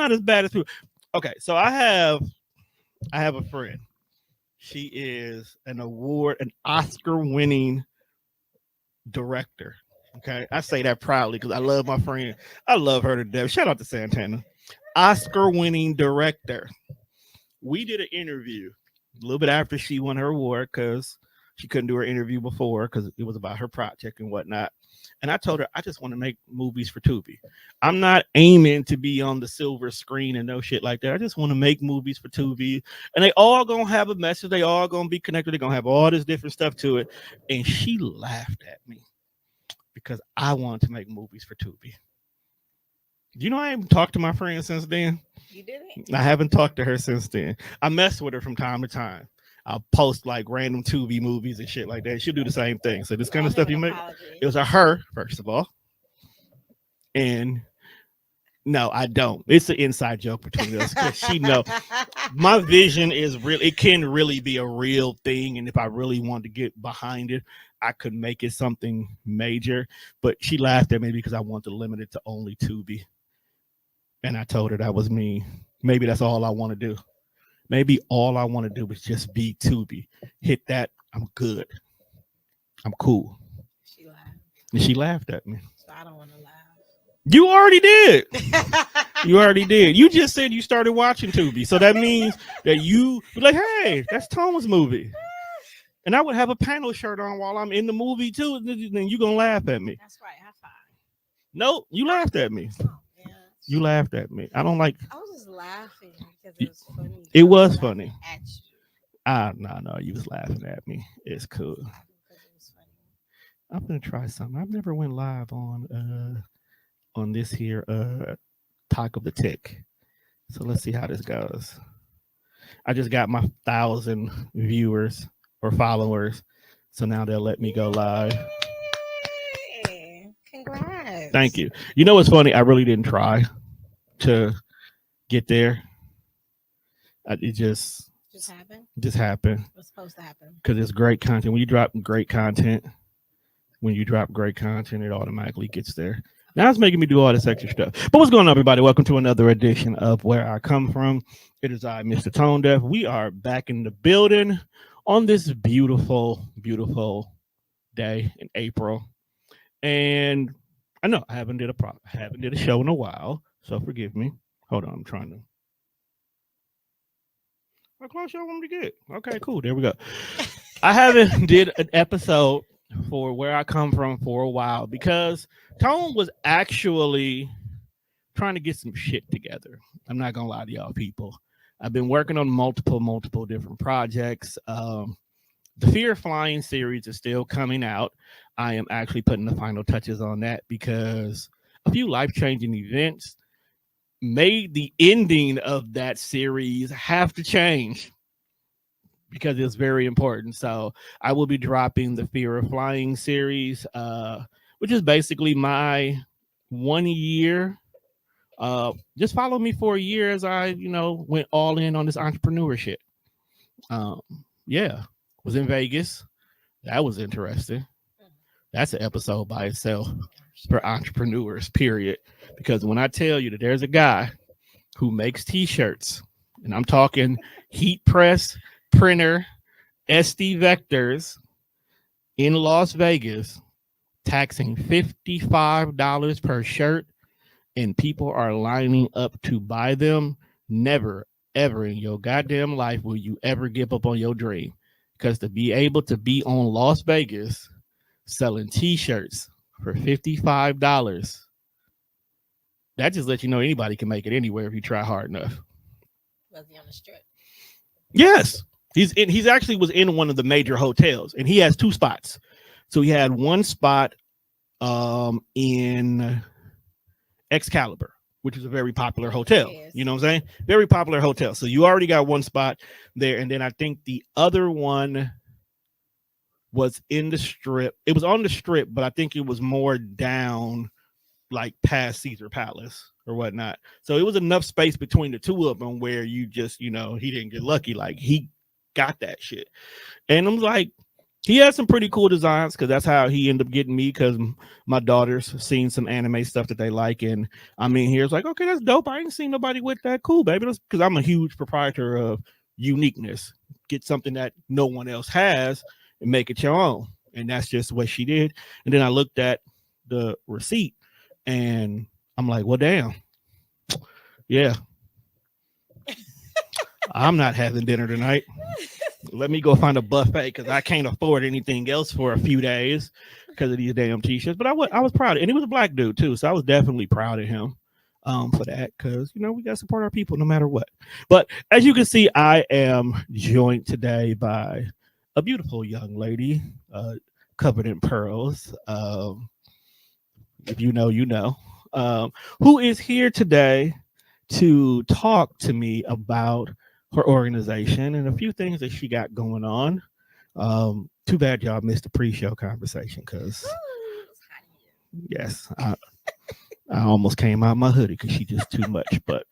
not as bad as people. Okay, so I have a friend. She is an Oscar-winning director. Okay, I say that proudly because I love my friend. I love her to death. Shout out to Santana. Oscar-winning director. We did an interview a little bit after she won her award because she couldn't do her interview before because it was about her project and whatnot. And I told her I just want to make movies for Tubi. I'm not aiming to be on the silver screen and no shit like that. I just want to make movies for Tubi, and they all gonna have a message. They all gonna be connected. They're gonna have all this different stuff to it. And she laughed at me because I wanted to make movies for Tubi. You know, I haven't talked to my friend since then. You didn't? I haven't talked to her since then. I mess with her from time to time. I'll post like random Tubi movies and shit like that. She'll do the same thing. So this kind of stuff you make, it was a her, first of all. And no, I don't. It's an inside joke between us because she know my vision is real. It can really be a real thing. And if I really want to get behind it, I could make it something major. But she laughed at me because I want to limit it to only Tubi. And I told her that was me. Maybe that's all I want to do. Maybe all I want to do is just be Tubi. Hit that. I'm good. I'm cool. She laughed. And she laughed at me. So I don't want to laugh. You already did. You already did. You just said you started watching Tubi. So that means that you were like, hey, that's Tone's movie. And I would have a panel shirt on while I'm in the movie too. Then you're going to laugh at me. That's right. High five. No, you laughed at me. Oh, yeah. You laughed at me. I don't like. I was just laughing because it was funny. It was funny. At you. No, you was laughing at me. It's cool. Because it was funny. I'm gonna try something. I've never went live on this here Talk of the Tick. So let's see how this goes. I just got my 1,000 viewers or followers, so now they'll let me go live. Hey, congrats. Thank you. You know what's funny? I really didn't try to get there. It just happened. Just happened. What's supposed to happen? Because it's great content. When you drop great content, it automatically gets there. Now it's making me do all this extra stuff. But what's going on, everybody? Welcome to another edition of Where I Come From. It is I, Mr. ToneDef. We are back in the building on this beautiful, beautiful day in April. And I know I haven't did a show in a while, so forgive me. Hold on, I'm trying to. How close y'all want me to get? Okay, cool. There we go. I haven't did an episode for Where I Come From for a while because Tone was actually trying to get some shit together. I'm not gonna lie to y'all people. I've been working on multiple different projects. The Fear of Flying series is still coming out. I am actually putting the final touches on that because a few life-changing events made the ending of that series have to change because it's very important. So I will be dropping the Fear of Flying series, which is basically my 1 year. Just follow me for a year as I, went all in on this entrepreneurship. Yeah, was in Vegas. That was interesting. That's an episode by itself for entrepreneurs, period. Because when I tell you that there's a guy who makes t-shirts, and I'm talking heat press, printer, SD vectors in Las Vegas, taxing $55 per shirt, and people are lining up to buy them, never, ever in your goddamn life will you ever give up on your dream. Because to be able to be on Las Vegas selling t-shirts for $55, that just lets you know anybody can make it anywhere if you try hard enough. Was he on the strip? Yes. He's actually was in one of the major hotels, and he has two spots. So he had one spot in Excalibur, which is a very popular hotel. You know what I'm saying? Very popular hotel. So you already got one spot there. And then I think the other one was in the strip. It was on the strip, but I think it was more down like past Caesar Palace or whatnot. So it was enough space between the two of them where you just, he didn't get lucky. Like he got that shit. And I'm like, He has some pretty cool designs because that's how he ended up getting me because my daughter's seen some anime stuff that they like. And I mean, here's like, okay, that's dope. I ain't seen nobody with that. Cool, baby. Because I'm a huge proprietor of uniqueness. Get something that no one else has and make it your own. And that's just what she did. And then I looked at the receipt and I'm like, well, damn. Yeah. I'm not having dinner tonight. Let me go find a buffet because I can't afford anything else for a few days because of these damn t-shirts. But I was proud of it. And he was a black dude too. So I was definitely proud of him for that because, you know, we got to support our people no matter what. But as you can see, I am joined today by a beautiful young lady covered in pearls. If you know, you know. Who is here today to talk to me about her organization and a few things that she got going on. Too bad y'all missed the pre-show conversation because yes, I almost came out of my hoodie because she's just too much, but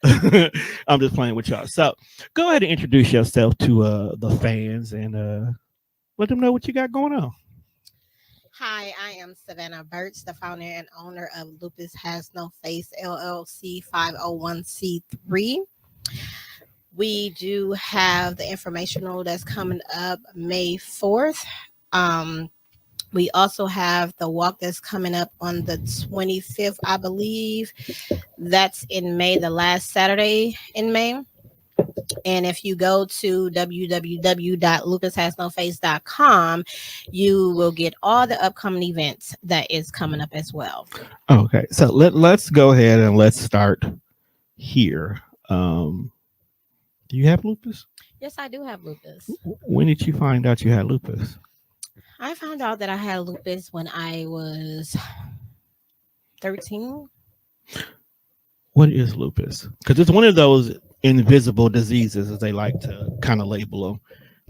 I'm just playing with y'all. So go ahead and introduce yourself to the fans and let them know what you got going on. Hi, I am Savannah Burks, the founder and owner of Lupus Has No Face LLC 501c3. We do have the informational that's coming up May 4th. We also have the walk that's coming up on the 25th, I believe. That's in May, the last Saturday in May. And if you go to www.lupushasnoface.com, you will get all the upcoming events that is coming up as well. Okay, so let's go ahead and let's start here. Do you have lupus? Yes, I do have lupus. When did you find out you had lupus? I found out that I had lupus when I was 13. What is lupus? Because it's one of those invisible diseases, as they like to kind of label them.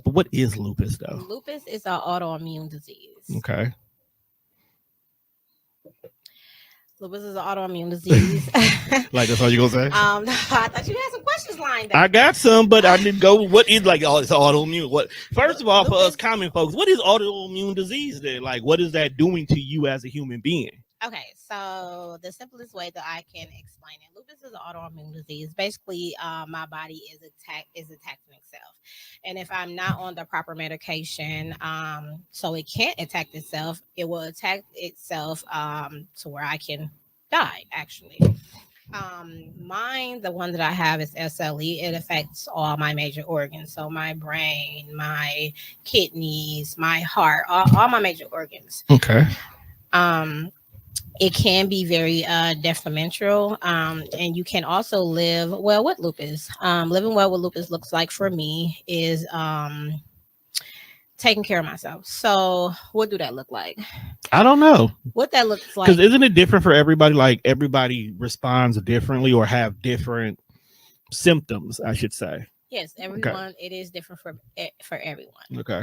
But what is lupus, though? Lupus is an autoimmune disease. Okay. Lupus is an autoimmune disease. Like that's all you gonna say? I thought you had some questions lined up. I got some, but I didn't go. What is like? Oh, it's autoimmune. What? First of all, for us common folks, what is autoimmune disease? Then, like, what is that doing to you as a human being? Okay, so the simplest way that I can explain it, lupus is an autoimmune disease. Basically, my body is attacking itself, and if I'm not on the proper medication, so it can't attack itself, it will attack itself to where I can die. Actually, mine, the one that I have is SLE. It affects all my major organs, so my brain, my kidneys, my heart, all my major organs. Okay. It can be very detrimental, and you can also live well with lupus. Living well with lupus looks like for me is taking care of myself. So what do that look like? I don't know. What that looks like. Because isn't it different for everybody? Like everybody responds differently or have different symptoms, I should say. Yes, everyone. Okay. It is different for everyone. Okay.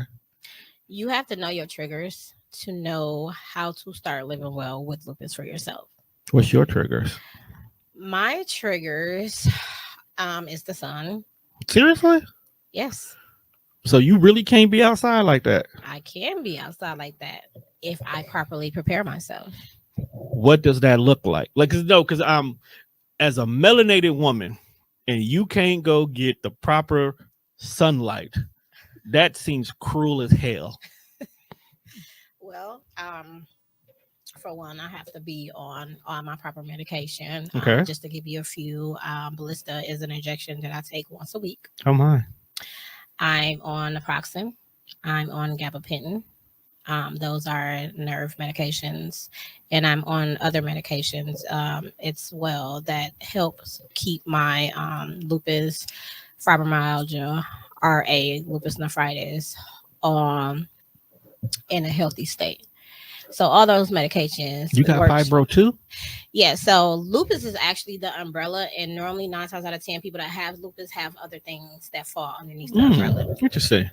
You have to know your triggers to know how to start living well with lupus for yourself. What's your triggers? My triggers is the sun. Seriously? Yes. So you really can't be outside like that? I can be outside like that if I properly prepare myself. What does that look like? Like, because I'm as a melanated woman and you can't go get the proper sunlight. That seems cruel as hell. Well, for one, I have to be on my proper medication. Okay. Just to give you a few, Ballista is an injection that I take once a week. Oh my. I'm on naproxen. I'm on gabapentin. Those are nerve medications, and I'm on other medications as well that helps keep my lupus, fibromyalgia, RA, lupus nephritis, in a healthy state. So all those medications. You got fibro too? Yeah. So lupus is actually the umbrella, and normally 9 times out of 10 people that have lupus have other things that fall underneath the umbrella. Interesting.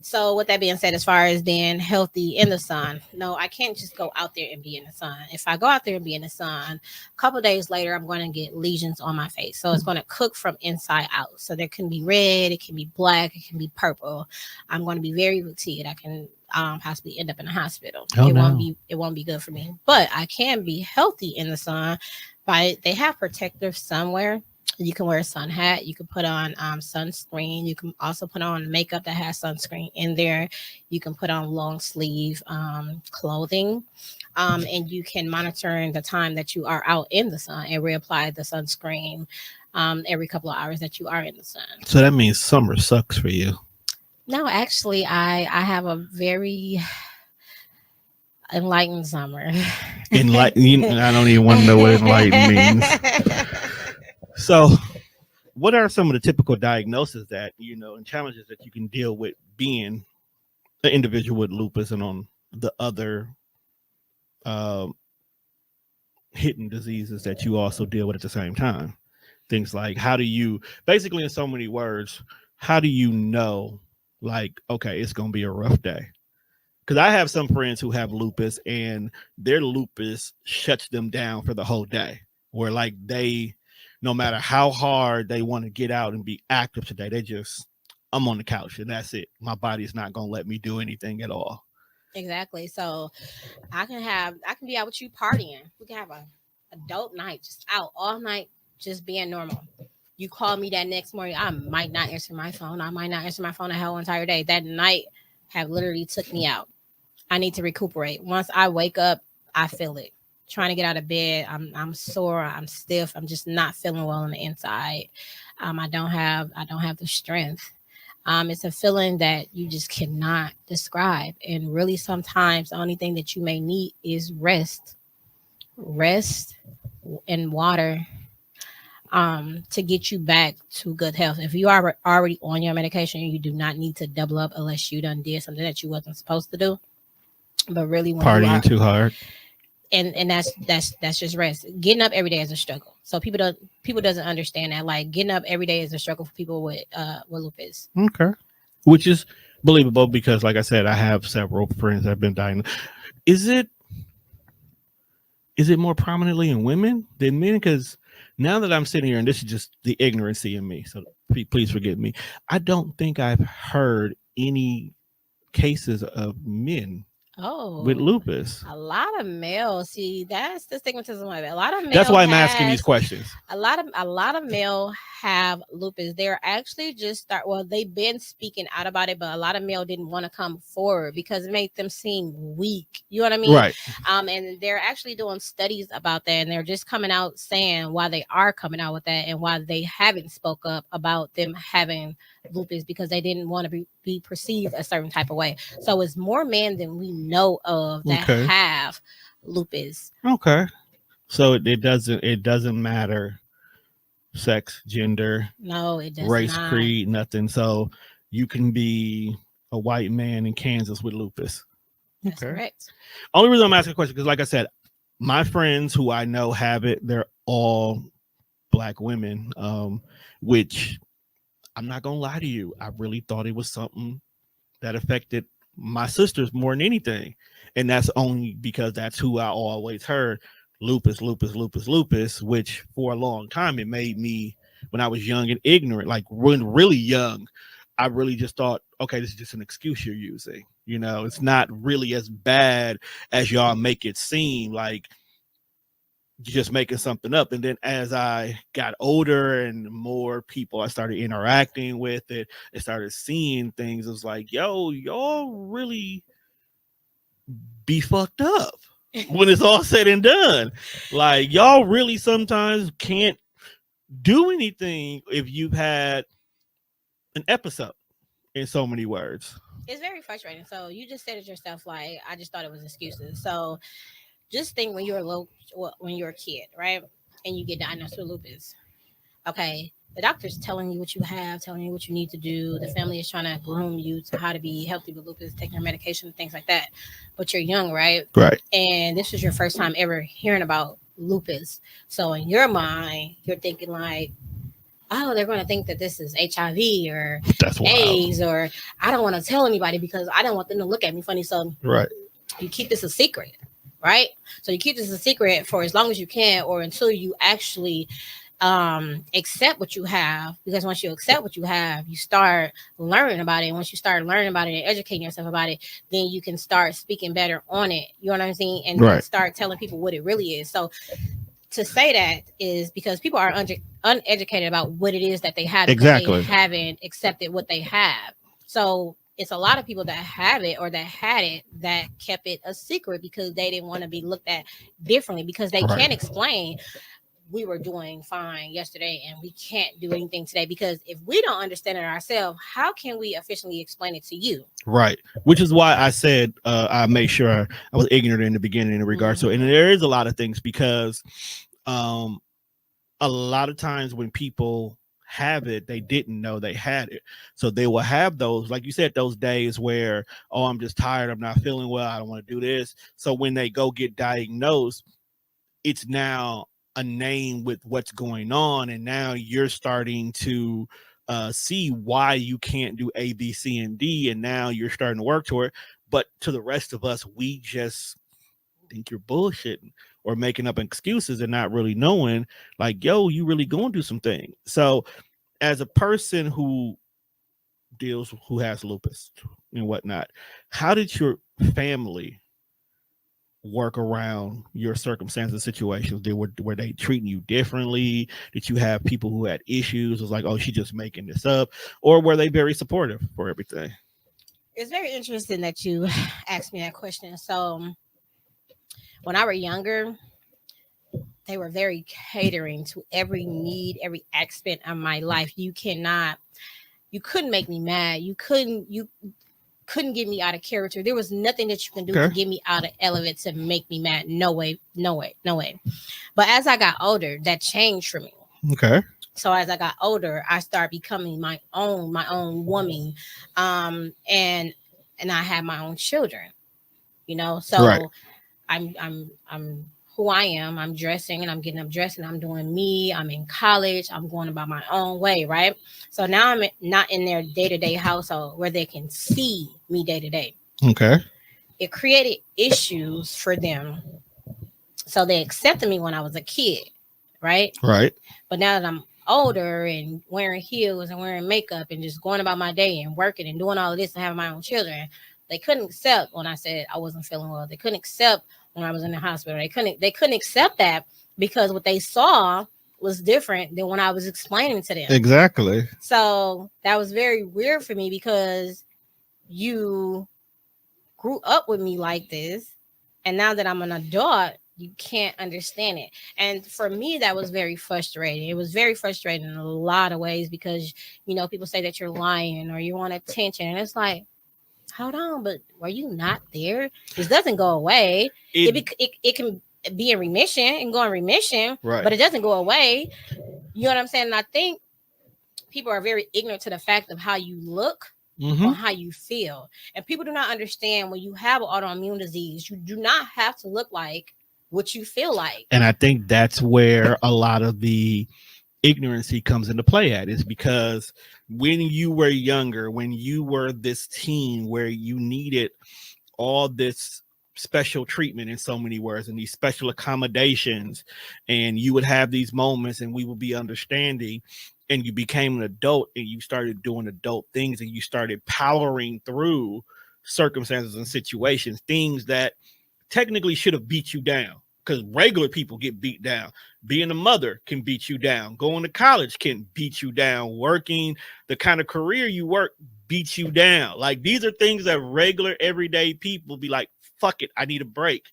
So, with that being said, as far as being healthy in the sun, no, I can't just go out there and be in the sun. If I go out there and be in the sun, a couple of days later, I'm going to get lesions on my face. So, it's going to cook from inside out. So, there can be red, it can be black, it can be purple. I'm going to be very fatigued. I can possibly end up in a hospital. Oh Won't no. be it won't be good for me. But I can be healthy in the sun by they have protective sunwear. You can wear a sun hat. You can put on sunscreen. You can also put on makeup that has sunscreen in there. You can put on long sleeve clothing. And you can monitor the time that you are out in the sun and reapply the sunscreen every couple of hours that you are in the sun. So that means summer sucks for you. No, actually, I have a very enlightened summer. I don't even want to know what enlightened means. So, what are some of the typical diagnoses that and challenges that you can deal with being an individual with lupus and on the other uh, hidden diseases that you also deal with at the same time? Things like how do you, basically in so many words, how do you know, like, okay, it's going to be a rough day? Because I have some friends who have lupus and their lupus shuts them down for the whole day, where like no matter how hard they want to get out and be active today, I'm on the couch and that's it. My body's not going to let me do anything at all. Exactly. So I can be out with you partying. We can have a dope night, just out all night, just being normal. You call me that next morning, I might not answer my phone. I might not answer my phone the whole entire day. That night have literally took me out. I need to recuperate. Once I wake up, I feel it. Trying to get out of bed, I'm sore, I'm stiff, I'm just not feeling well on the inside. I don't have the strength. It's a feeling that you just cannot describe. And really, sometimes the only thing that you may need is rest and water to get you back to good health. If you are already on your medication, you do not need to double up unless you done did something that you wasn't supposed to do. But really, when you Partying are, too hard. and that's just rest. Getting up every day is a struggle. So people doesn't understand that. Like getting up every day is a struggle for people with lupus. Okay. Which is believable because, like I said, I have several friends that have been diagnosed. Is it more prominently in women than men? Because now that I'm sitting here, and this is just the ignorancy in me, so please forgive me, I don't think I've heard any cases of men with Oh, lupus. a lot of males. See, that's the stigmatism of it. A lot of That's male why I'm asking these has questions. a lot of male have lupus. They're actually they've been speaking out about it, but a lot of male didn't want to come forward because it made them seem weak. You know what I mean? Right. And they're actually doing studies about that, and they're just coming out saying why they are coming out with that and why they haven't spoke up about them having lupus because they didn't want to be perceived a certain type of way. So it's more men than we know of that Okay. have lupus. Okay. So it doesn't matter sex, gender, No, it does race, not. creed, nothing. So you can be a white man in Kansas with lupus. That's Okay. correct. Only reason I'm asking a question because, like I said, my friends who I know have it, they're all black women. Which I'm not gonna lie to you, I really thought it was something that affected my sisters more than anything, and that's only because that's who I always heard lupus, lupus, lupus, lupus. Which for a long time it made me, when I was young and ignorant, like when really young, I really just thought, okay, this is just an excuse you're using. It's not really as bad as y'all make it seem. Like you're just making something up. And then as I got older and more people I started interacting with it and started seeing things, it was like, yo, y'all really be fucked up when it's all said and done. Like y'all really sometimes can't do anything if you've had an episode, in so many words. It's very frustrating. So you just said it yourself. Like I just thought it was excuses. So just think when you're a kid, right, and you get diagnosed with lupus. Okay, the doctor's telling you what you have, telling you what you need to do. The family is trying to groom you to how to be healthy with lupus, taking your medication, things like that. But you're young, right? Right. And this was your first time ever hearing about lupus. So in your mind, you're thinking like, oh, they're going to think that this is HIV or That's wild. AIDS, or I don't want to tell anybody because I don't want them to look at me funny. So Right. you keep this a secret, right? So you keep this a secret for as long as you can, or until you actually accept what you have, because once you accept what you have, you start learning about it. And once you start learning about it and educating yourself about it, then you can start speaking better on it, you know what I'm saying, and then Right. start telling people what it really is. So to say that is because people are uneducated about what it is that they have, because they Exactly. haven't accepted what they have. So it's a lot of people that have it or that had it that kept it a secret because they didn't want to be looked at differently, because they Right. can't explain we were doing fine yesterday and we can't do anything today, because if we don't understand it ourselves, how can we officially explain it to you? Right. Which is why I said I made sure I was ignorant in the beginning in regards to, and there is a lot of things because um, a lot of times when people have it, they didn't know they had it. So they will have those, like you said, those days where, oh, I'm just tired, I'm not feeling well, I don't want to do this. So when they go get diagnosed, it's now a name with what's going on, and now you're starting to see why you can't do A, B, C, and D, and now you're starting to work toward it. But to the rest of us, we just think you're bullshitting or making up excuses and not really knowing, like, yo, you really going through some things. So as a person who has lupus and whatnot, how did your family work around your circumstances, situations? Were they treating you differently? Did you have people who had issues? It was like, oh, she's just making this up, or were they very supportive for everything? It's very interesting that you asked me that question. So when I were younger, they were very catering to every need, every aspect of my life. You couldn't make me mad. You couldn't get me out of character. There was nothing that you can do to Okay. get me out of element to make me mad. No way, no way, no way. But as I got older, that changed for me. Okay. So as I got older, I started becoming my own woman, and I had my own children. Right. So I'm who I am. I'm dressing and I'm getting up dressing. I'm doing me. I'm in college. I'm going about my own way, right? So now not in their day to day household where they can see me day to day. Okay. It created issues for them. So they accepted me when I was a kid, right? Right. But now that I'm older and wearing heels and wearing makeup and just going about my day and working and doing all of this and having my own children, they couldn't accept when I said I wasn't feeling well. They couldn't accept when I was in the hospital. They couldn't accept that, because what they saw was different than when I was explaining to them. Exactly. So that was very weird for me, because you grew up with me like this, and now that I'm an adult, you can't understand it. And for me, that was very frustrating. It was very frustrating in a lot of ways, because people say that you're lying or you want attention, and it's like, hold on, but were you not there? This doesn't go away. It can be in remission and go in remission, Right. but it doesn't go away. You know what I'm saying? And I think people are very ignorant to the fact of how you look Mm-hmm. on how you feel. And people do not understand, when you have an autoimmune disease, you do not have to look like what you feel like. And I think that's where a lot of the ignorancy comes into play at, is because when you were younger, when you were this teen where you needed all this special treatment, in so many words, and these special accommodations, and you would have these moments and we would be understanding, and you became an adult and you started doing adult things and you started powering through circumstances and situations, things that technically should have beat you down, because regular people get beat down. Being a mother can beat you down. Going to college can beat you down. Working the kind of career you work beats you down. Like, these are things that regular everyday people be like, fuck it, I need a break.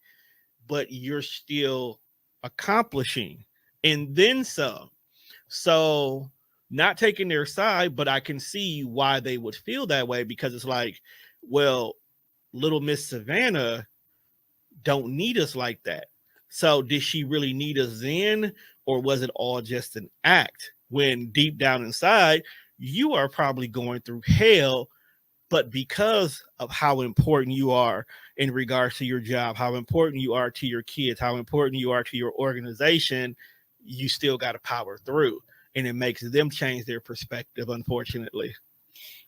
But you're still accomplishing, and then some. So, not taking their side, but I can see why they would feel that way, because it's like, well, little Miss Savannah don't need us like that. So did she really need us then, or was it all just an act, when deep down inside you are probably going through hell, but because of how important you are in regards to your job, how important you are to your kids, how important you are to your organization, you still got to power through. and it makes them change their perspective, unfortunately.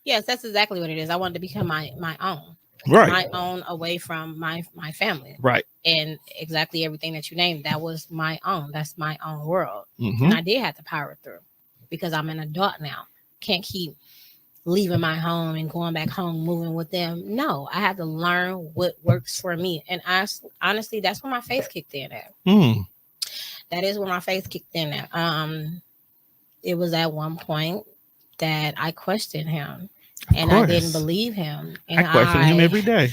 Yes, that's exactly what it is. I wanted to become my own, Right. my own, away from my family, Right. and exactly everything that you named. That was my own. That's my own world, Mm-hmm. and I did have to power through because I'm an adult now. Can't keep leaving my home and going back home, moving with them. No, I had to learn what works for me, and honestly, that's where my faith kicked in at. Mm. That is where my faith kicked in at. It was at one point that I questioned him, Of and I didn't course. believe him, I and question him every day.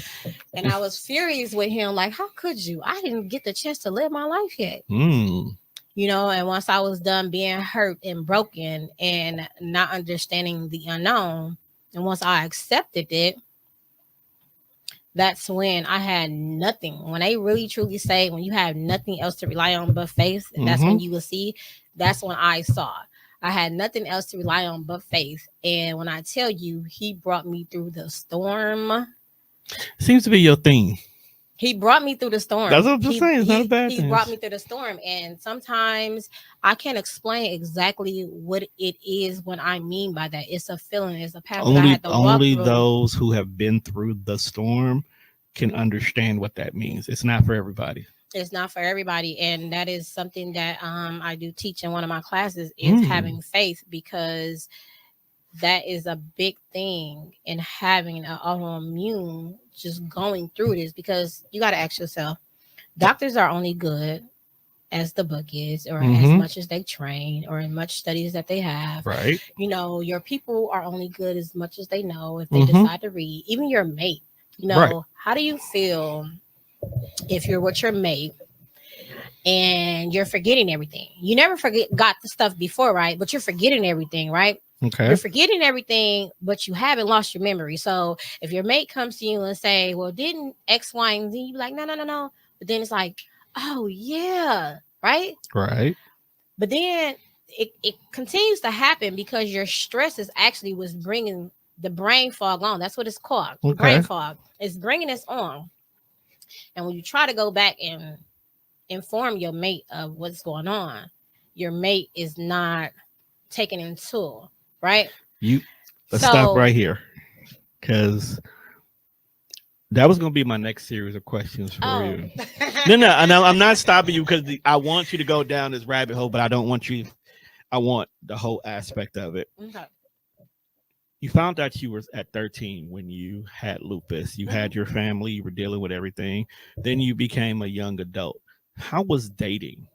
and I was furious with him. Like, how could you? I didn't get the chance to live my life yet. Mm. You know, and once I was done being hurt and broken and not understanding the unknown, and once I accepted it, that's when I had nothing. When they really truly say, when you have nothing else to rely on but faith, that's when you will see. That's when I saw. I had nothing else to rely on but faith. And when I tell you, he brought me through the storm. Seems to be your thing. He brought me through the storm. That's what I'm saying. It's not a bad he thing. brought me through the storm. And sometimes I can't explain exactly what it is, what I mean by that. It's a feeling, it's a path that I had to walk Only through. those who have been through the storm can understand what that means. It's not for everybody. It's not for everybody, and that is something that I do teach in one of my classes is having faith, because that is a big thing in having an autoimmune, just going through this, because you got to ask yourself, doctors are only good as the book is, or as much as they train, or as much studies that they have. Right. You know, your people are only good as much as they know, if they decide to read. Even your mate, you know, Right. How do you feel if you're with your mate and you're forgetting everything? You never got the stuff before, right? But you're forgetting everything, right? Okay. You're forgetting everything, but you haven't lost your memory. So if your mate comes to you and say, well, didn't X, Y, and Z, you be like, no. But then it's like, oh yeah, right? Right. But then it continues to happen because your stress is actually what's bringing the brain fog on. That's what it's called. Okay. Brain fog. It's bringing us on. And when you try to go back and inform your mate of what's going on, your mate is not taking into, right? Let's stop right here, because that was going to be my next series of questions for you. No, I'm not stopping you, because I want you to go down this rabbit hole, but I don't want you. I want the whole aspect of it. Okay. You found out you were at 13 when you had lupus. You had your family. You were dealing with everything. Then you became a young adult. How was dating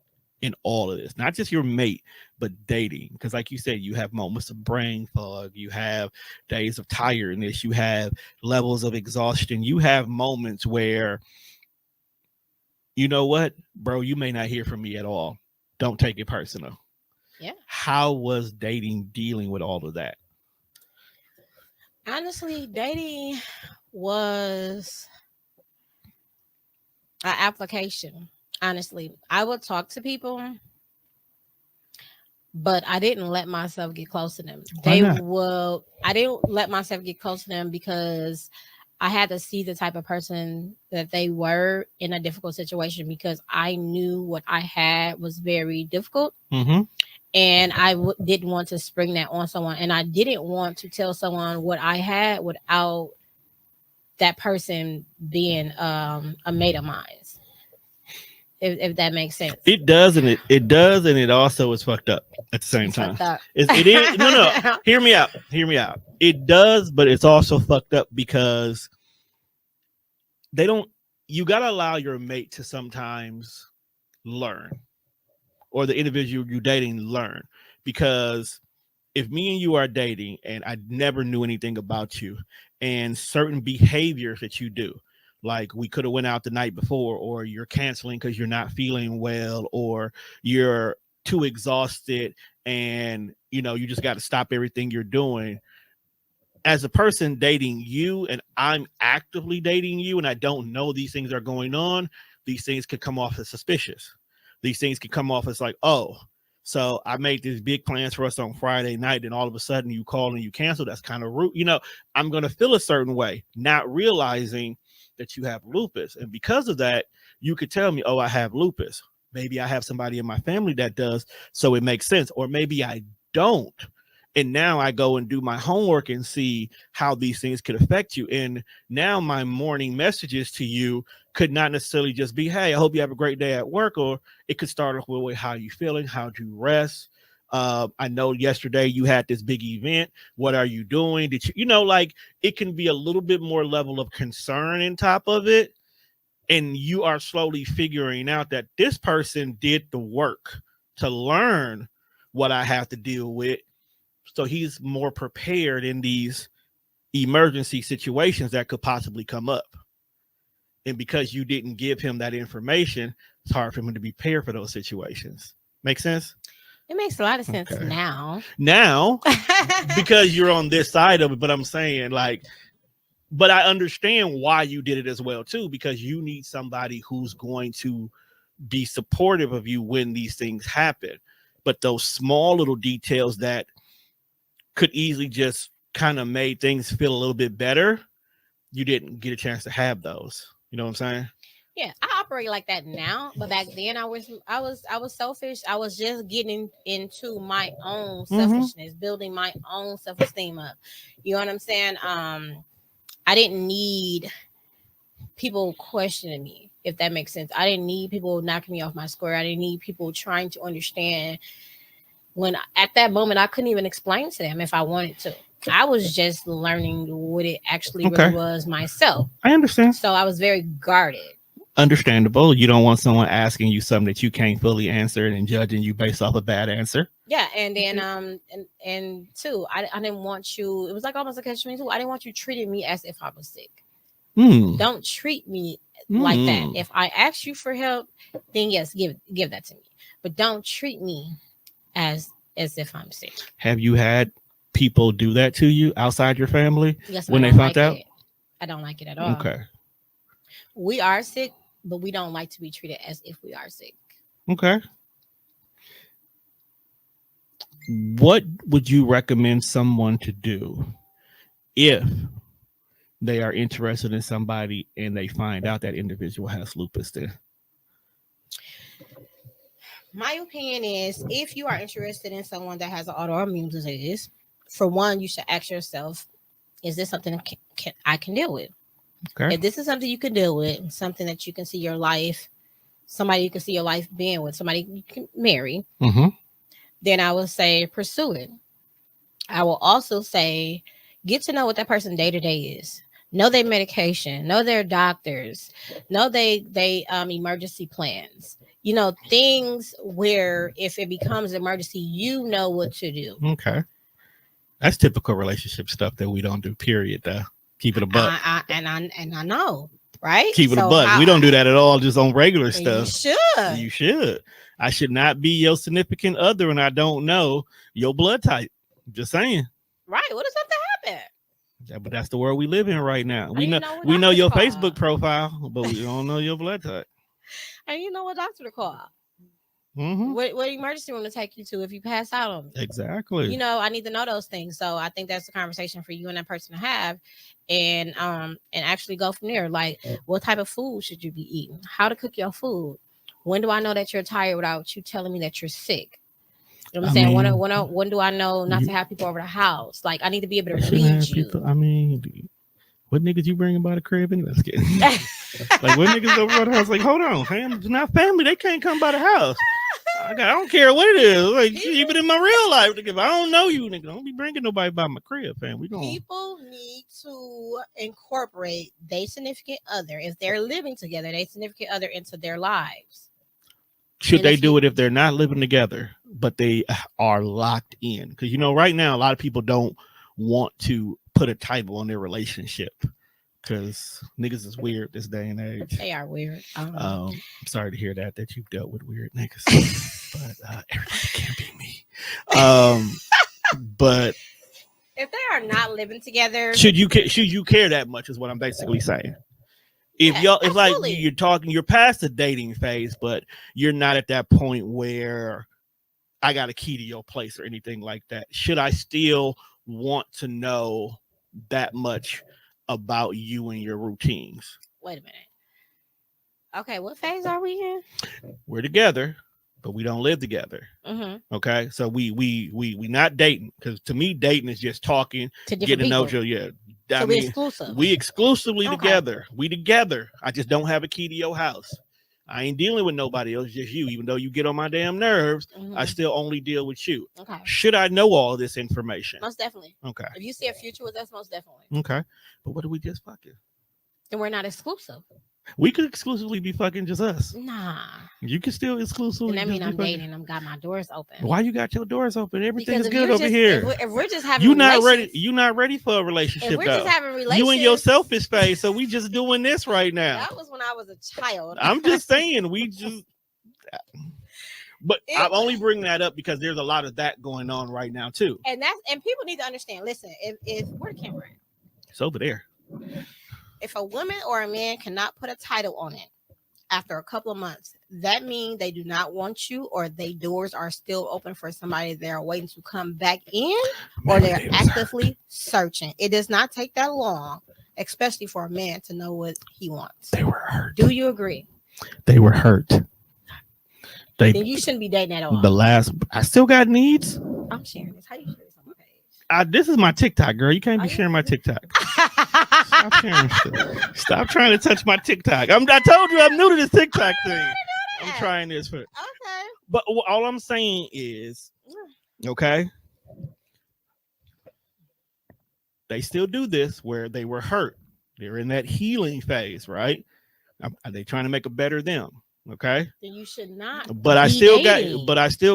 in all of this? Not just your mate, but dating. Because like you said, you have moments of brain fog. You have days of tiredness. You have levels of exhaustion. You have moments where, you know what, bro, you may not hear from me at all. Don't take it personal. Yeah. How was dating dealing with all of that? Honestly, dating was an application. Honestly, I would talk to people, but I didn't let myself get close to them. Why not? I didn't let myself get close to them because I had to see the type of person that they were in a difficult situation, because I knew what I had was very difficult. And I didn't want to spring that on someone. And I didn't want to tell someone what I had without that person being a mate of mine. If that makes sense. It does, and it does, and it also is fucked up at the same time. It is. No. Hear me out. It does, but it's also fucked up because they don't. You gotta allow your mate to sometimes learn, or the individual you're dating learn. Because if me and you are dating, and I never knew anything about you, and certain behaviors that you do, like we could have went out the night before, or you're canceling because you're not feeling well, or you're too exhausted, and you just got to stop everything you're doing. As a person dating you, and I'm actively dating you, and I don't know these things are going on, these things could come off as suspicious. These things could come off as like, oh, so I made these big plans for us on Friday night, and all of a sudden you call and you cancel. That's kind of rude. I'm going to feel a certain way, not realizing that you have lupus. And because of that, you could tell me, oh, I have lupus. Maybe I have somebody in my family that does, so it makes sense. Or maybe I don't. And now I go and do my homework and see how these things could affect you. And now my morning messages to you could not necessarily just be, hey, I hope you have a great day at work. Or it could start off with, how you feeling? How'd you rest? I know yesterday you had this big event. What are you doing? Did you, like it can be a little bit more level of concern in top of it. And you are slowly figuring out that this person did the work to learn what I have to deal with. So he's more prepared in these emergency situations that could possibly come up. And because you didn't give him that information, it's hard for him to be prepared for those situations. Make sense? It makes a lot of sense now. Now, because you're on this side of it, but I'm saying but I understand why you did it as well too, because you need somebody who's going to be supportive of you when these things happen. But those small little details that could easily just kind of made things feel a little bit better, you didn't get a chance to have those. You know what I'm saying? Yeah, I operate like that now, but back then I was selfish. I was just getting into my own selfishness, building my own self-esteem up. You know what I'm saying? I didn't need people questioning me, if that makes sense. I didn't need people knocking me off my square. I didn't need people trying to understand. When at that moment I couldn't even explain to them if I wanted to. I was just learning what it actually really was myself. I understand. So I was very guarded. Understandable. You don't want someone asking you something that you can't fully answer and judging you based off a bad answer. Yeah, and then and two, I didn't want you. It was like almost a catch-22. I didn't want you treating me as if I was sick. Don't treat me like that. If I ask you for help, then yes, give that to me. But don't treat me as if I'm sick. Have you had people do that to you outside your family? Yes, when they found out? I don't like it at all. Okay. We are sick, but we don't like to be treated as if we are sick. Okay. What would you recommend someone to do if they are interested in somebody and they find out that individual has lupus then? My opinion is, if you are interested in someone that has an autoimmune disease, for one, you should ask yourself, is this something I can deal with? Okay. If this is something you can deal with, something that you can see your life, somebody you can see your life being with, somebody you can marry, then I would say pursue it. I will also say get to know what that person day to day is. Know their medication, know their doctors, know they emergency plans. You know, things where if it becomes an emergency, you know what to do. Okay. That's typical relationship stuff that we don't do, period, though. Keep it a buck. And I know, right? Keep it a buck. We don't do that at all, just on regular stuff. You should. I should not be your significant other and I don't know your blood type. Just saying. Right. What if something happened? Yeah, but that's the world we live in right now. We know your Facebook profile, but we don't know your blood type. And you know what doctor to call. What emergency room to take you to if you pass out on me? Exactly. You know, I need to know those things. So I think that's a conversation for you and that person to have, and actually go from there. Like, what type of food should you be eating? How to cook your food? When do I know that you're tired without you telling me that you're sick? You know what I'm saying? When do I know not to have people over the house? Like, I need to be able to read you. People, what niggas you bringing by the crib? And let's get like what niggas over by the house? Like, hold on, fam, it's not family. They can't come by the house. I don't care what it is. Like, keep it in my real life. If I don't know you, nigga, don't be bringing nobody by my crib, fam. People need to incorporate their significant other, if they're living together, their significant other into their lives. Should they do it if they're not living together, but they are locked in? Because, right now, a lot of people don't want to put a title on their relationship because niggas is weird this day and age. They are weird. I'm sorry to hear that you've dealt with weird niggas, but everybody can't be me. But if they are not living together, should you care that much? Is what I'm basically saying. If it's like you're past the dating phase, but you're not at that point where I got a key to your place or anything like that. Should I still want to know that much about you and your routines? Wait a minute. Okay, what phase are we in? We're together. but we don't live together. Mm-hmm. Okay, so we not dating, because to me dating is just talking, To different getting to know people. each other. Yeah, So I we mean, exclusive. we exclusively Okay. together. We together. I just don't have a key to your house. I ain't dealing with nobody else, just you. Even though you get on my damn nerves, Mm-hmm. I still only deal with you. Okay. Should I know all this information? Most definitely. Okay. If you see a future with us, most definitely. Okay. But what do we just fucking? Then we're not exclusive. We could exclusively be fucking just us. Nah. You can still exclusively. Then that means I'm fucking dating. I've got my doors open. Why you got your doors open? Everything Because is if good you're over just, here. If we're just having You not relations, ready. You not ready for a relationship. if we're though. just having relations, You in your selfish phase, so we just doing this right now. That was when I was a child. I'm just saying, we just. But I'm only bringing that up because there's a lot of that going on right now too. And people need to understand. Listen, if we're the camera, it's over there. If a woman or a man cannot put a title on it after a couple of months, that means they do not want you, or their doors are still open for somebody they're waiting to come back in, or they're actively searching. It does not take that long, especially for a man, to know what he wants. They were hurt. Do you agree? They were hurt. Then you shouldn't be dating at all. I still got needs. I'm sharing this. How you share this on my page? This is my TikTok, girl. You can't be sharing my TikTok. Stop sharing stuff. Stop trying to touch my TikTok. I told you I'm new to this TikTok thing. I'm trying this for. Okay. But all I'm saying is, okay, they still do this where they were hurt. They're in that healing phase, right? Are they trying to make a better them? Okay. Then you should not. But I still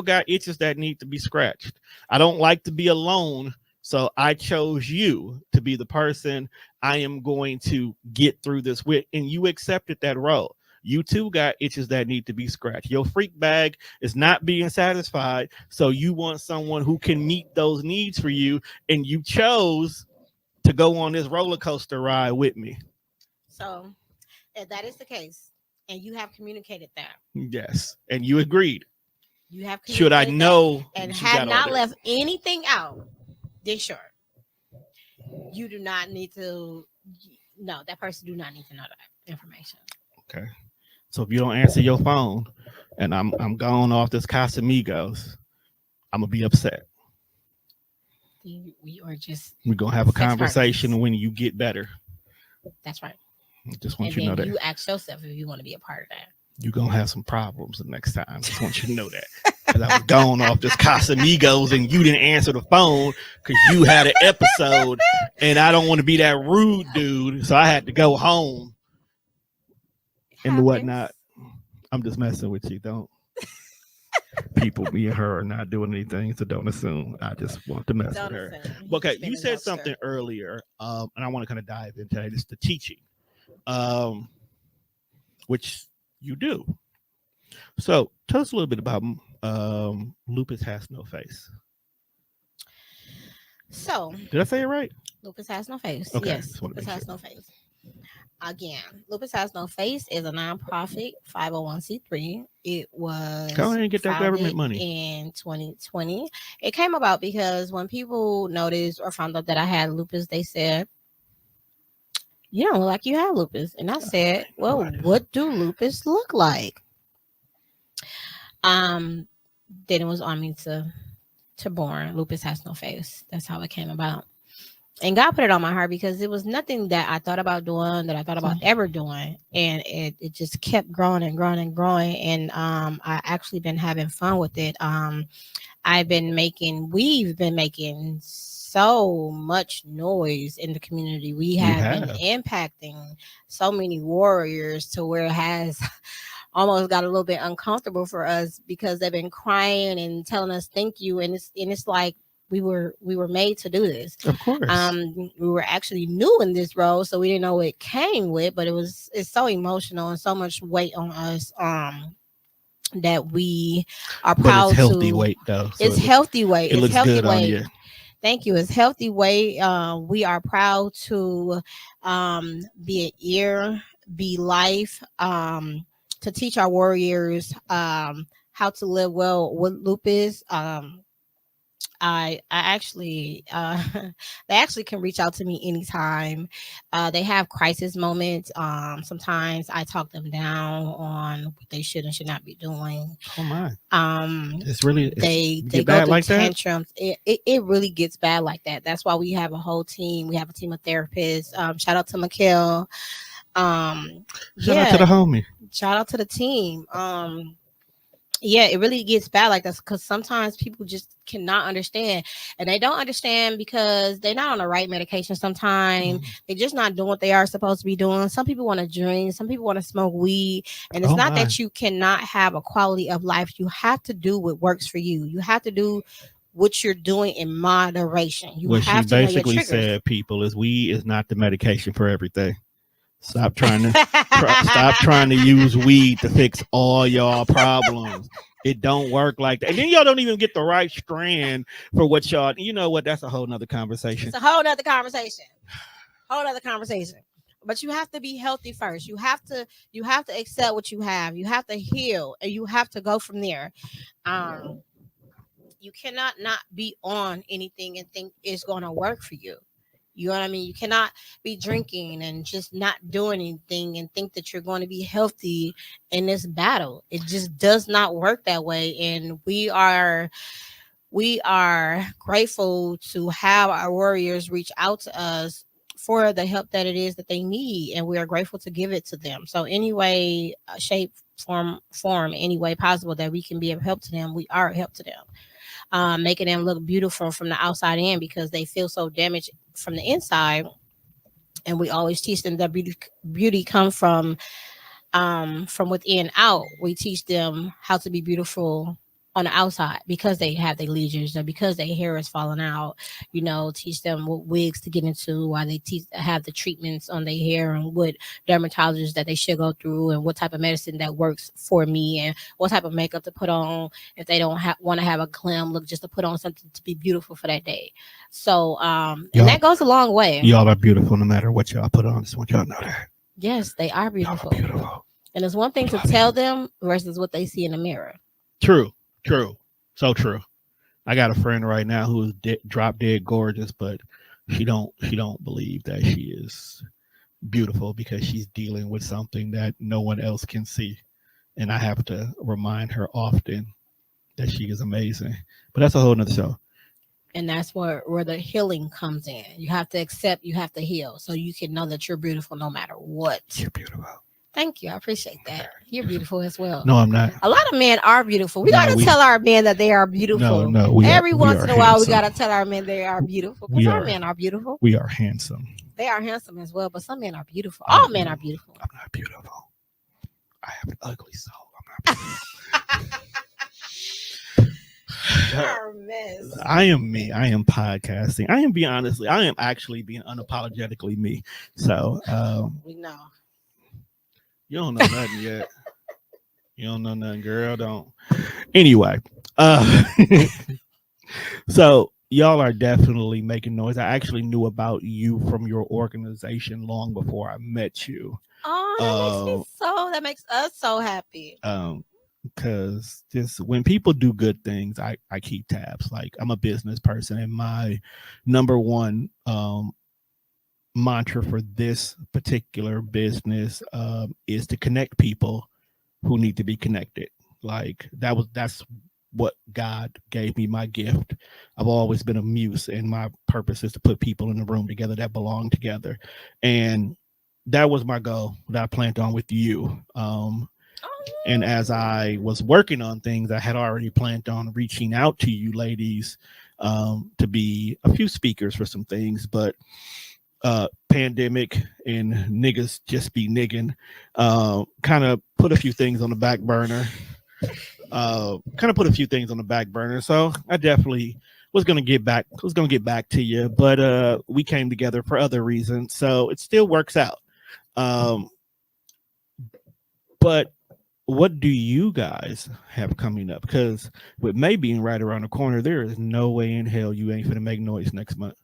got itches that need to be scratched. I don't like to be alone, so I chose you to be the person I am going to get through this with, and you accepted that role. You too got itches that need to be scratched. Your freak bag is not being satisfied, so you want someone who can meet those needs for you, and you chose to go on this roller coaster ride with me. So, if that is the case, and you have communicated that. Yes. And you agreed. You have should I know and had not left anything out, then sure. You do not need to that person do not need to know that information. Okay. So if you don't answer your phone and I'm going off this Casamigos, I'm gonna be upset. We're gonna have a conversation partners. When you get better. That's right. I just want you to know that. You ask yourself if you want to be a part of that. You're going to have some problems the next time. Just want you to know that. Because I was going off this Casamigos and you didn't answer the phone because you had an episode and I don't want to be that rude dude. So I had to go home and whatnot. I'm just messing with you. Don't. People, me and her are not doing anything, so don't assume. I just want to mess with her. Okay, you said something earlier, and I want to kind of dive into that. It's the teaching. Which you do. So tell us a little bit about Lupus Has No Face. So did I say it right? Lupus Has No Face. Okay, yes, Lupus Has No Face. Again, Lupus Has No Face is a nonprofit 501c3. It was go ahead and get that government money in 2020. It came about because when people noticed or found out that I had lupus, they said, "You don't look like you have lupus." And I said, "Well, what do lupus look like?" Then it was on me to born Lupus Has No Face. That's how it came about. And God put it on my heart because it was nothing that I thought about doing, that I thought about ever doing. And it just kept growing and growing and growing. And I actually been having fun with it. We've been making so much noise in the community. We have been impacting so many warriors to where it has almost got a little bit uncomfortable for us because they've been crying and telling us thank you. And it's like, we were made to do this. Of course. We were actually new in this role, so we didn't know what it came with, but it's so emotional and so much weight on us that we are proud. But it's healthy weight though. So it's healthy weight. It looks healthy good weight. On you. Thank you. It's healthy weight. We are proud to be an ear, be life, to teach our warriors how to live well with lupus. I actually they actually can reach out to me anytime. They have crisis moments. Sometimes I talk them down on what they should and should not be doing. Oh my. Um, It's really they you they get go bad through like that. tantrums. It really gets bad like that. That's why we have a whole team. We have a team of therapists. Shout out to Mikhail. Um, Shout out to yeah, the homie. shout out to the team. Yeah, it really gets bad like this because sometimes people just cannot understand, and they don't understand because they're not on the right medication. Sometimes Mm. they're just not doing what they are supposed to be doing. Some people want to drink, some people want to smoke weed, and it's Oh not my. that you cannot have a quality of life. You have to do what works for you. You have to do what you're doing in moderation. You What she have to know your basically triggers. said, people, is weed is not the medication for everything. Stop trying to stop trying to use weed to fix all y'all problems. It don't work like that. And then y'all don't even get the right strand for what y'all. You know what? That's a whole nother conversation. It's a whole nother conversation. Whole other conversation. But you have to be healthy first. You have to accept what you have. You have to heal and you have to go from there. Um you cannot not be on anything and think it's going to work for you. You know what I mean? You cannot be drinking and just not doing anything and think that you're going to be healthy in this battle. It just does not work that way. And we are grateful to have our warriors reach out to us for the help that it is that they need, and we are grateful to give it to them. So any way, shape, form, any way possible that we can be of help to them, we are a help to them. Making them look beautiful from the outside in because they feel so damaged from the inside. And we always teach them that beauty come from within out. We teach them how to be beautiful on the outside because they have their lesions or because their hair is falling out. Teach them what wigs to get into, why they have the treatments on their hair, and what dermatologists that they should go through, and what type of medicine that works for me, and what type of makeup to put on if they don't want to have a glam look, just to put on something to be beautiful for that day. So and that goes a long way. Y'all are beautiful no matter what y'all put on. Just want y'all to know that. Yes, they are Y'all beautiful. are beautiful. And it's one thing to tell them versus what they see in the mirror. True. So true. I got a friend right now who is drop dead gorgeous, but she don't believe that she is beautiful because she's dealing with something that no one else can see. And I have to remind her often that she is amazing. But that's a whole nother show. And that's where the healing comes in. You have to accept, you have to heal, so you can know that you're beautiful no matter what. You're beautiful. Thank you. I appreciate that. You're beautiful as well. No, I'm not. A lot of men are beautiful. We got to tell our men that they are beautiful. Every once in a while, we got to tell our men they are beautiful. Because our men are beautiful. We are handsome. They are handsome as well, but some men are beautiful. All men are beautiful. I'm not beautiful. I have an ugly soul. I'm not beautiful. You're a mess. I am me. I am podcasting. I am actually being unapologetically me. So we know. You don't know nothing yet. You don't know nothing, girl. Don't. Anyway, so y'all are definitely making noise. I actually knew about you from your organization long before I met you. Oh, that makes us so happy. Because just when people do good things, I keep tabs. Like, I'm a business person, and my number one mantra for this particular business is to connect people who need to be connected. Like, that's what God gave me, my gift. I've always been a muse, and my purpose is to put people in the room together that belong together. And that was my goal that I planned on with you. And as I was working on things, I had already planned on reaching out to you ladies to be a few speakers for some things, but pandemic and niggas just be nigging kind of put a few things on the back burner. So I definitely was gonna get back to you, but we came together for other reasons, so it still works out. But what do you guys have coming up? Because with May being right around the corner, there is no way in hell you ain't finna make noise next month.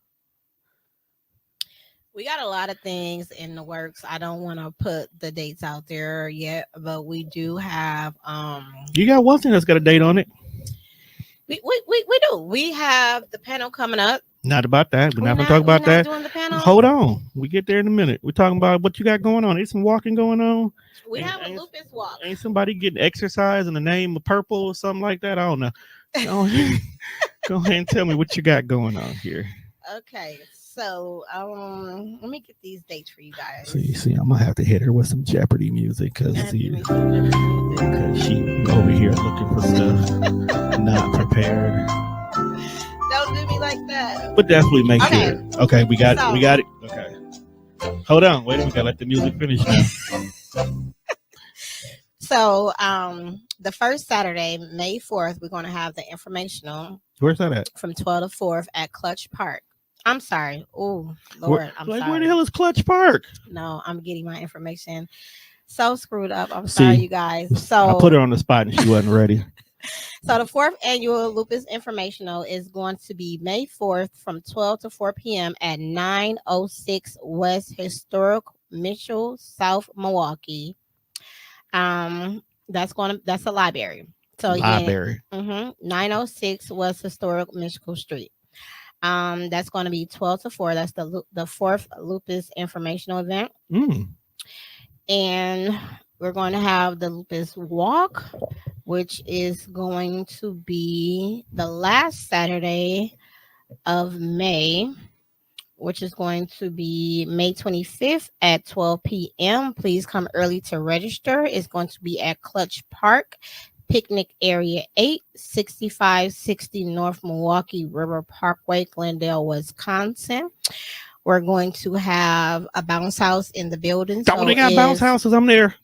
We got a lot of things in the works. I don't want to put the dates out there yet, but we do have You got one thing that's got a date on it. We do. We have the panel coming up. Not about that. We're not going to talk We're about not that. doing the panel. Hold on. We get there in a minute. We're talking about what you got going on. There's some walking going on. We have a lupus walk. Ain't somebody getting exercise in the name of purple or something like that? I don't know. Go ahead and tell me what you got going on here. Okay, so let me get these dates for you guys. See, I'm gonna have to hit her with some Jeopardy music because she over here looking for stuff, not prepared. Don't do me like that. But definitely make sure. Okay, we got it. Okay, hold on. Wait, we gotta let the music finish now. So, the first Saturday, May 4th, we're going to have the informational. Where's that at? From 12 to 4 at Clutch Park. I'm sorry. Oh, Lord, I'm sorry. Where the hell is Clutch Park? No, I'm getting my information so screwed up. I'm sorry, you guys. So I put her on the spot and she wasn't ready. So the 4th annual Lupus Informational is going to be May 4th from 12 to 4 p.m. at 906 West Historic Mitchell, South Milwaukee. That's a library. So library. 906 West Historic Mitchell Street. That's going to be 12 to 4. That's the 4th Lupus Informational event. And we're going to have the Lupus Walk, which is going to be the last Saturday of May, which is going to be May 25th at 12 p.m. Please come early to register. It's going to be at Clutch Park, Picnic Area 8, 6560 North Milwaukee River Parkway, Glendale, Wisconsin. We're going to have a bounce house in the building. Don't they got bounce houses? I'm there.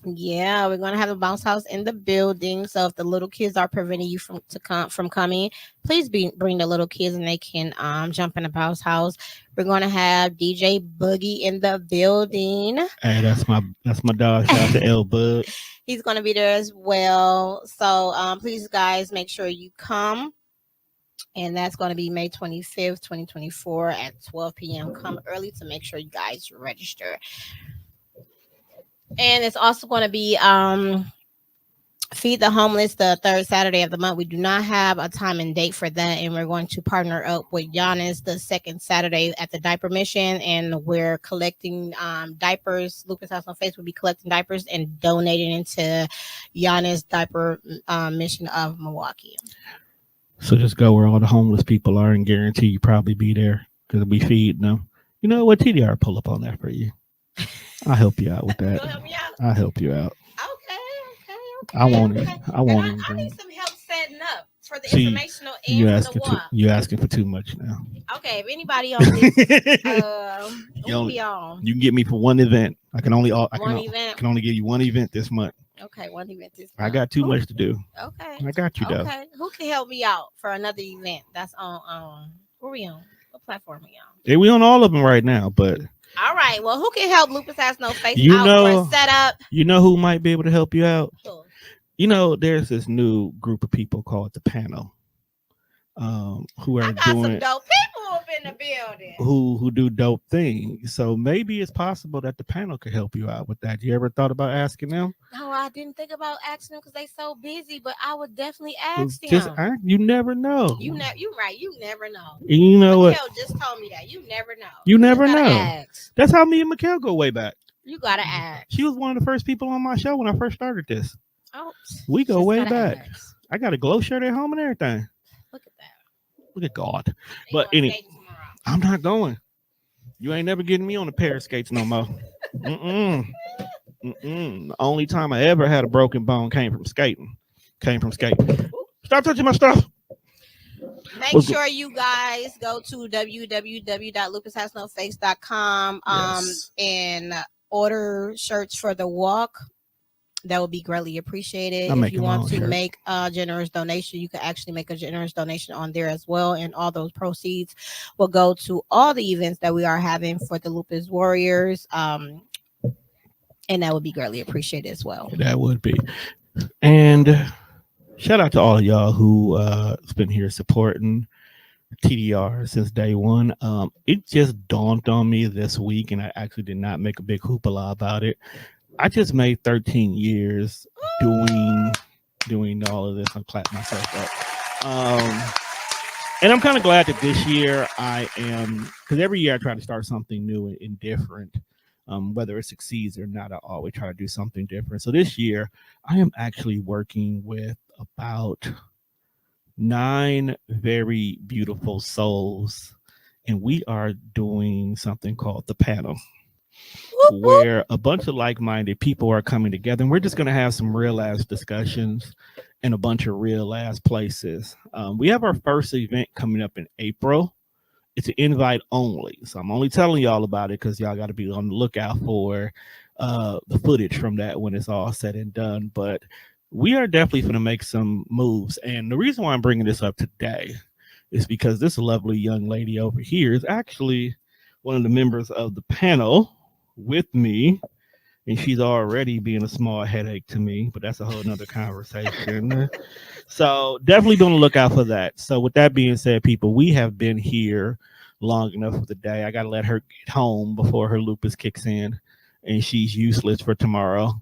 Yeah, we're gonna have a bounce house in the building. So if the little kids are preventing you from coming, please bring the little kids and they can jump in the bounce house. We're gonna have DJ Boogie in the building. Hey, that's my dog. Shout out to L Bug. He's gonna be there as well. So please guys make sure you come. And that's going to be May 25th, 2024 at 12 p.m. Come early to make sure you guys register. And it's also going to be Feed the Homeless the 3rd Saturday of the month. We do not have a time and date for that. And we're going to partner up with Giannis the 2nd Saturday at the Diaper Mission. And we're collecting diapers. Lupus Has No Face will be collecting diapers and donating into Giannis Diaper Mission of Milwaukee. So just go where all the homeless people are and guarantee you probably be there because we feed them. You know what? TDR pull up on that for you. I'll help you out with that. Help me out? I'll help you out. Okay. I want it. I need some help setting up for the informational and for the walk. You asking for too much now. Okay, if anybody on this, you can get me for one event. I can only give you one event this month. Okay, one event this month. I got too much to do. Okay. I got you though. Okay. Who can help me out for another event? That's on where we on? What platform we on? Yeah, we on all of them right now, but all right. Well, who can help Lupus Has No Face for a setup? You know who might be able to help you out? Sure. You know, there's this new group of people called the panel. Who are doing some dope people up in the building who do dope things. So maybe it's possible that the panel could help you out with that. You ever thought about asking them? No, I didn't think about asking them because they so busy, but I would definitely ask them. You never know. You're right. You never know. You know what? Mikkel just told me that. You never know. You never know. Ask. That's how me and Mikkel go way back. You gotta ask. She was one of the first people on my show when I first started this. Oh, we go way back. Ask. I got a glow shirt at home and everything. Look at that. Look at God. But anyway, I'm not going. You ain't never getting me on a pair of skates no more. The only time I ever had a broken bone came from skating. Stop touching my stuff. Make sure you guys go to www.lupushasnoface.com and order shirts for the walk. That would be greatly appreciated. If you want to make a generous donation, you can actually make a generous donation on there as well. And all those proceeds will go to all the events that we are having for the Lupus Warriors. And that would be greatly appreciated as well. That would be. And shout out to all of y'all who has been here supporting TDR since day one. It just dawned on me this week, and I actually did not make a big hoopla about it. I just made 13 years doing all of this. I'm clapping myself up. Um, and I'm kind of glad that this year I am, because every year I try to start something new and different. Whether it succeeds or not, I always try to do something different. So this year I am actually working with about 9 very beautiful souls, and we are doing something called the panel, Whoop, whoop. where a bunch of like-minded people are coming together, and we're just going to have some real ass discussions in a bunch of real ass places. We have our first event coming up in April. It's an invite only, so I'm only telling y'all about it because y'all got to be on the lookout for the footage from that when it's all said and done. But we are definitely going to make some moves, and the reason why I'm bringing this up today is because this lovely young lady over here is actually one of the members of the panel with me, and she's already being a small headache to me, but that's a whole nother conversation. So definitely be on the lookout for that. So with that being said, people, we have been here long enough for the day. I got to let her get home before her lupus kicks in, and she's useless for tomorrow.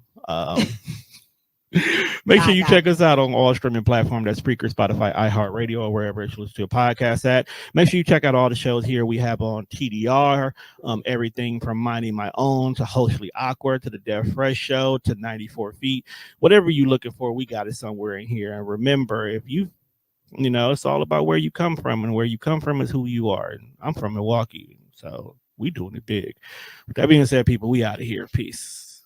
Make sure My you God. check us out on all streaming platforms. That's Spreaker, Spotify, iHeartRadio, or wherever you listen to a podcast at. Make sure you check out all the shows here we have on TDR. Everything from Minding My Own to Hostly Awkward to the Dev Fresh Show to 94 Feet. Whatever you're looking for, we got it somewhere in here. And remember, if it's all about where you come from, and where you come from is who you are. And I'm from Milwaukee, so we doing it big. With that being said, people, we out of here. Peace.